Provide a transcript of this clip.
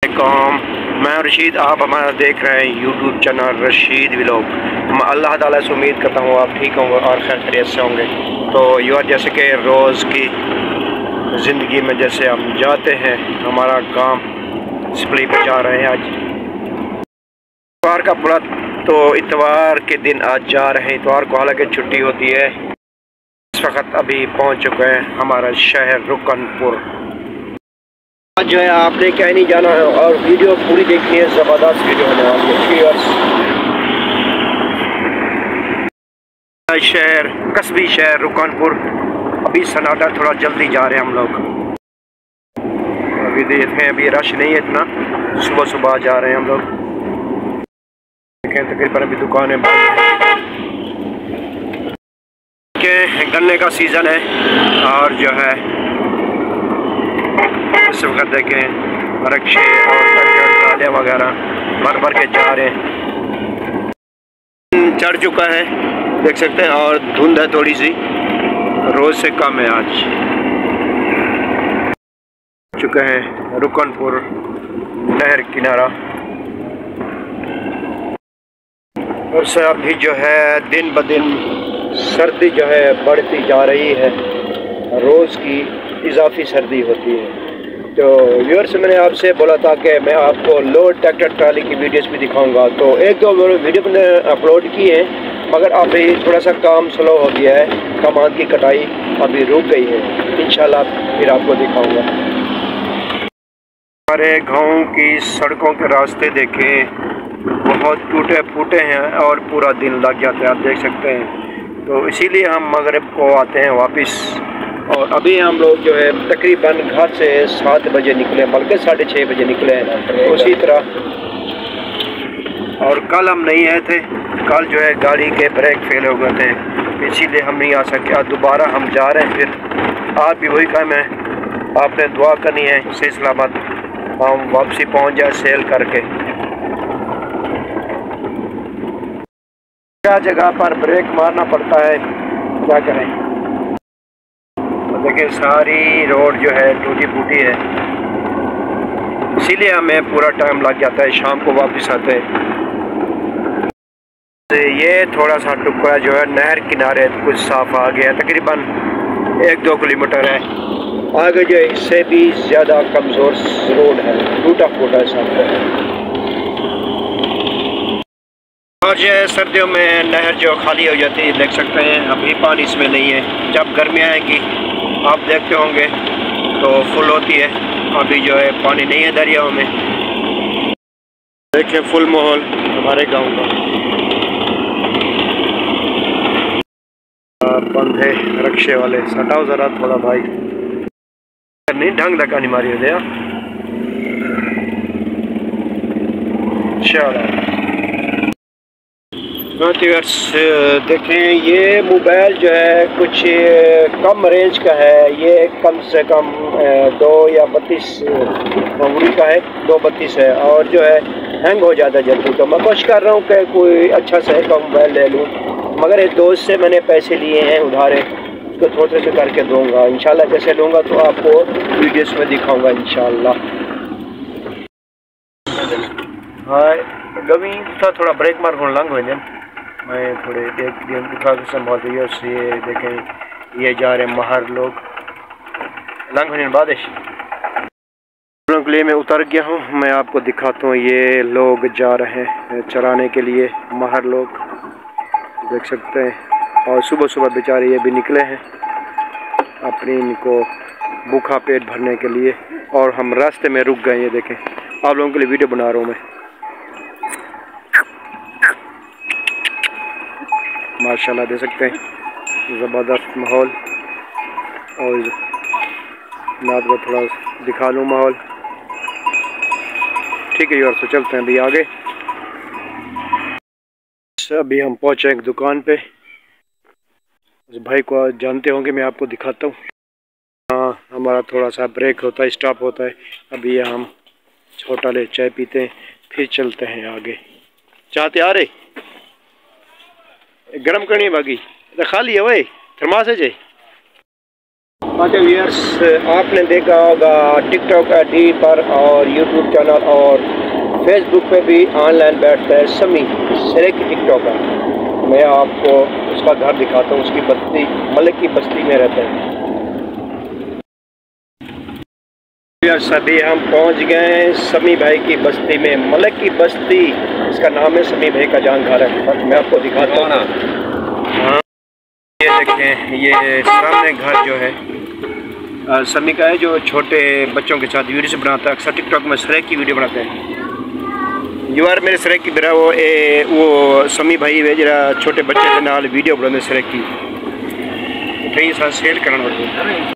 कौम, मैं रशीद, आप हमारा देख रहे हैं यूट्यूब चैनल रशीद व्लॉग। मैं अल्लाह ताला से उम्मीद करता हूँ आप ठीक होंगे और खैर खैरियत से होंगे। तो यार जैसे कि रोज़ की ज़िंदगी में जैसे हम जाते हैं, हमारा काम स्प्ली पे जा रहे हैं। आज इतवार का बुरा, तो इतवार के दिन आज जा रहे हैं। इतवार को हालांकि छुट्टी होती है। इस वक्त अभी पहुँच चुके हैं हमारा शहर रुकनपुर। आज जो है आपने कहीं नहीं जाना है और वीडियो पूरी देखनी है, ज़बरदस्त वीडियो होने वाली है। शहर कस्बी शहर रुकनपुर, अभी सन्नाटा, थोड़ा जल्दी जा रहे हैं हम लोग। अभी देखें अभी रश नहीं है इतना, सुबह सुबह जा रहे हैं हम लोग। देखें तकरीबन अभी दुकानें बंद हैं। गन्ने का सीज़न है और जो है इस वक्त देखें रिक्शे और ट्राले वगैरह भर भर के जा रहे हैं। चढ़ चुका है देख सकते हैं, और धुंध है थोड़ी सी, रोज से कम है आज। चुका है रुकनपुर नहर किनारा। और से अभी जो है दिन ब दिन सर्दी जो है बढ़ती जा रही है, रोज़ की इजाफी सर्दी होती है। तो व्यूअर्स, मैंने आपसे बोला था कि मैं आपको लोड ट्रैक्टर ट्राली की वीडियोस भी दिखाऊंगा। तो एक दो वीडियो मैंने अपलोड की है, मगर अभी थोड़ा सा काम स्लो हो गया है। कमान की कटाई अभी रुक गई है। इंशाल्लाह फिर आपको दिखाऊंगा। हमारे गाँव की सड़कों के रास्ते देखें, बहुत टूटे फूटे हैं और पूरा दिन लग जाता है, आप देख सकते हैं। तो इसीलिए हम मगरिब को आते हैं वापस। और अभी हम लोग जो है तकरीबन घर से 7 बजे निकले, बल्कि 6:30 बजे निकले हैं उसी तरह। और कल हम नहीं आए थे, कल जो है गाड़ी के ब्रेक फेल हो गए थे, इसीलिए हम नहीं आ सके। आज दोबारा हम जा रहे हैं। फिर आज भी वही काम है, आपने दुआ करनी है सही सलामत हम वापसी पहुंच जाए सेल करके। क्या जगह पर ब्रेक मारना पड़ता है, क्या करें। देखिए सारी रोड जो है टूटी फूटी है, इसीलिए हमें पूरा टाइम लग जाता है, शाम को वापस आते हैं। तो ये थोड़ा सा टुकड़ा जो है नहर किनारे कुछ साफ आ गया, तकरीबन 1-2 किलोमीटर है आगे जो इससे भी ज़्यादा कमज़ोर रोड है, टूटा फूटा है सब। और जो है सर्दियों में नहर जो खाली हो जाती है, देख सकते हैं अभी पानी इसमें नहीं है। जब गर्मियाँ आएंगी आप देखते होंगे तो फुल होती है। अभी जो है पानी नहीं है दरियाओं में। देखिए फुल माहौल हमारे गांव का। बंद है रिक्शे वाले, सटाओ ज़रा थोड़ा भाई, नहीं ढंग लगा नहीं मारी हो। चलो देखें, ये मोबाइल जो है कुछ कम रेंज का है। ये कम से कम 2 या 32 मेमोरी का है, 232 है। और जो है हैंग हो जाता है जल्दी। तो मैं कोशिश कर रहा हूँ कि कोई अच्छा सा का मोबाइल ले लूँ, मगर एक दोस्त से मैंने पैसे लिए हैं उधारे, उसको थोड़े से करके दूँगा इंशाल्लाह। जैसे लूँगा तो आपको वीडियोस में दिखाऊँगा इंशाल्लाह। हाँ गवी था, थोड़ा ब्रेक मार को लंघ हो जाए। मैं थोड़े एक दिन दिखा के संभाल दिया उससे। देखें ये जा रहे हैं महर लोग, लंघ होने बादिश के लिए मैं उतर गया हूँ। मैं आपको दिखाता हूँ, ये लोग जा रहे हैं चराने के लिए, महर लोग देख सकते हैं। और सुबह सुबह बेचारे ये भी निकले हैं अपनी इनको भूखा पेट भरने के लिए, और हम रास्ते में रुक गए। ये देखें, आप लोगों के लिए वीडियो बना रहा हूँ मैं। माशाल्लाह देख सकते हैं ज़बरदस्त माहौल। और मैं आपको थोड़ा दिखा लूँ माहौल, ठीक है यार। तो चलते हैं अभी आगे। अभी हम पहुँचे एक दुकान पे, उस भाई को जानते होंगे, मैं आपको दिखाता हूँ। हाँ हमारा थोड़ा सा ब्रेक होता है, स्टॉप होता है। अभी हम छोटा ले चाय पीते हैं, फिर चलते हैं आगे। चाहते आ रहे गरम करनी है बाकी तो खाली है वही थर्मास है जी। अच्छा व्यूअर्स, आपने देखा होगा टिकटॉक आईडी पर और यूट्यूब चैनल और फेसबुक पे भी ऑनलाइन बैठता है समी सरेक टिकटॉकर। मैं आपको उसका घर दिखाता हूँ, उसकी बस्ती मलिक की बस्ती में रहता है। सभी हम पहुँच गए समी भाई की बस्ती में, मलिक की बस्ती इसका नाम है। समी भाई का जान घर है, मैं आपको दिखाता हूँ ना। हाँ ये देखें, ये सामने घर जो है समी का है, जो छोटे बच्चों के साथ वीडियो बनाता है। अक्सर टिकटॉक में सरेक की वीडियो बनाते हैं। यार मेरे सरेक की बिरा वो समी भाई है जरा छोटे बच्चे के नाल वीडियो बनाते सरेक की, कई साल सेल करना।